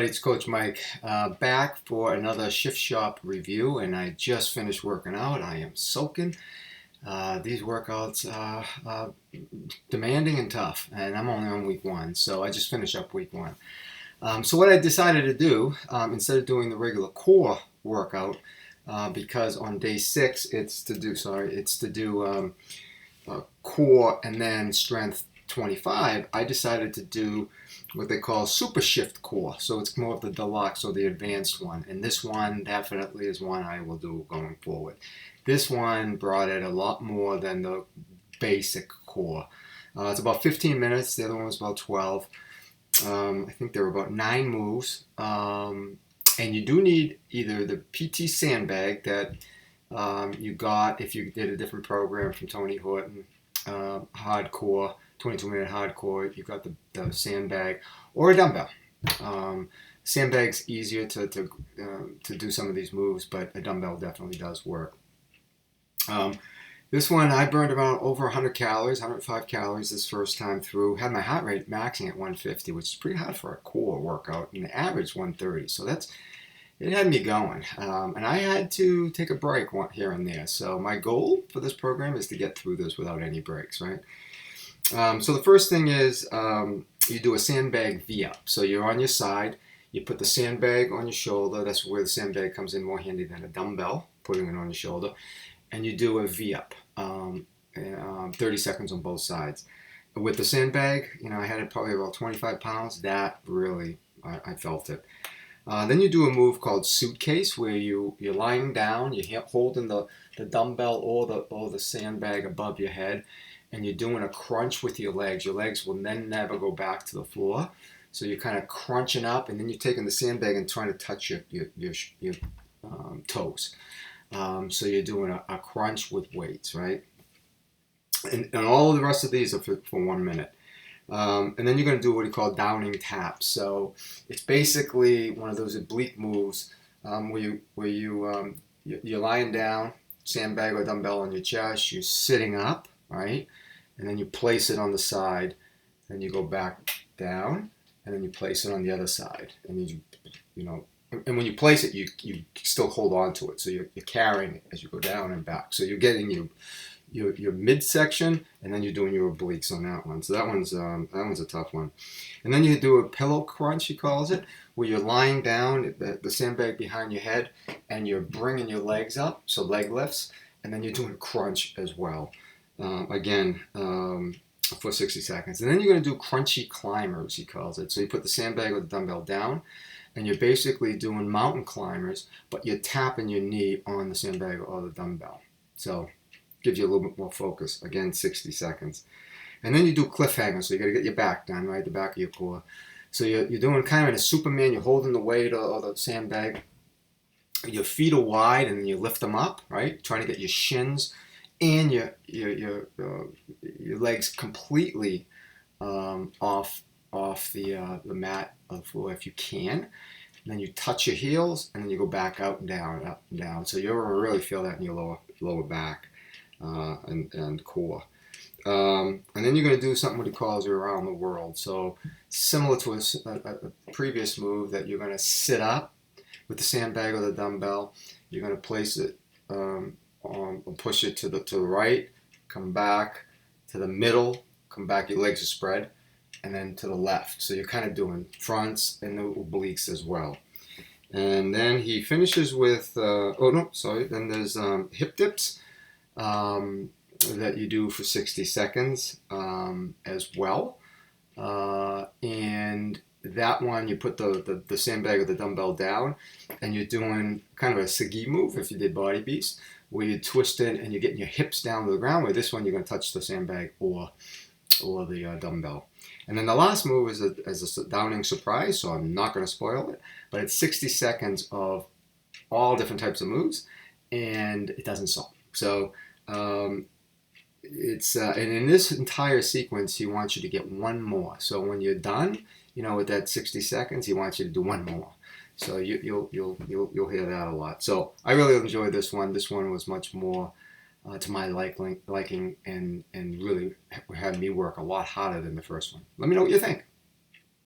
It's Coach Mike back for another Shift Shop review, and I just finished working out. I am soaking. These workouts are demanding and tough, and I'm only on week one, so I just finished up week one. So what I decided to do, instead of doing the regular core workout, because on day 6 it's to do core and then strength 25, I decided to do what they call super shift core. So it's more of the deluxe or the advanced one. And this one definitely is one I will do going forward. This one brought it a lot more than the basic core. It's about 15 minutes. The other one was about 12. I think there were about 9 moves. And you do need either the PT sandbag that you got if you did a different program from Tony Horton, hardcore, 22-minute hardcore. You got the sandbag or a dumbbell. Sandbag's easier to do some of these moves, but a dumbbell definitely does work. This one I burned about over 100 calories, 105 calories this first time through. Had my heart rate maxing at 150, which is pretty high for a core workout, and the average 130. So it had me going, and I had to take a break here and there. So my goal for this program is to get through this without any breaks, right? So the first thing is you do a sandbag V-up. So you're on your side, you put the sandbag on your shoulder. That's where the sandbag comes in more handy than a dumbbell, putting it on your shoulder. And you do a V-up, 30 seconds on both sides. With the sandbag, I had it probably about 25 pounds. That really, I felt it. Then you do a move called suitcase, where you're lying down, you're holding the dumbbell or the sandbag above your head, and you're doing a crunch with your legs. Your legs will then never go back to the floor. So you're kind of crunching up, and then you're taking the sandbag and trying to touch your toes. So you're doing a crunch with weights, right? And all of the rest of these are for 1 minute. And then you're going to do what you call downing taps. So it's basically one of those oblique moves where you're lying down, sandbag or dumbbell on your chest, you're sitting up, right? And then you place it on the side, then you go back down, and then you place it on the other side. And and when you place it, you still hold on to it. So you're carrying it as you go down and back. So you're getting your midsection, and then you're doing your obliques on that one. So that one's a tough one. And then you do a pillow crunch, he calls it, where you're lying down, the sandbag behind your head, and you're bringing your legs up, so leg lifts, and then you're doing a crunch as well. Again, for 60 seconds. And then you're going to do crunchy climbers, he calls it. So you put the sandbag or the dumbbell down, and you're basically doing mountain climbers, but you're tapping your knee on the sandbag or the dumbbell. So gives you a little bit more focus. Again, 60 seconds. And then you do cliffhangers, so you got to get your back done, right? The back of your core. So you're doing kind of in a Superman, you're holding the weight or the sandbag. Your feet are wide, and then you lift them up, right? Trying to get your shins and your legs completely off the mat or the floor if you can. And then you touch your heels, and then you go back out and down, up and down. So you'll really feel that in your lower back and core. And then you're going to do something what he calls around the world. So similar to a previous move, that you're going to sit up with the sandbag or the dumbbell. You're going to place it push it to the right, come back to the middle, come back, your legs are spread, and then to the left. So you're kind of doing fronts and the obliques as well. And then he finishes with, then there's hip dips that you do for 60 seconds as well. And that one, you put the sandbag or the dumbbell down, and you're doing kind of a Sagi move if you did Body Beast, where you twist it and you're getting your hips down to the ground, where this one you're going to touch the sandbag or the dumbbell. And then the last move is a downing surprise, so I'm not going to spoil it, but it's 60 seconds of all different types of moves, and it doesn't stop. So it's and in this entire sequence, he wants you to get one more. So when you're done, with that 60 seconds, he wants you to do one more. So you'll hear that a lot. So I really enjoyed this one. This one was much more to my liking and really had me work a lot harder than the first one. Let me know what you think.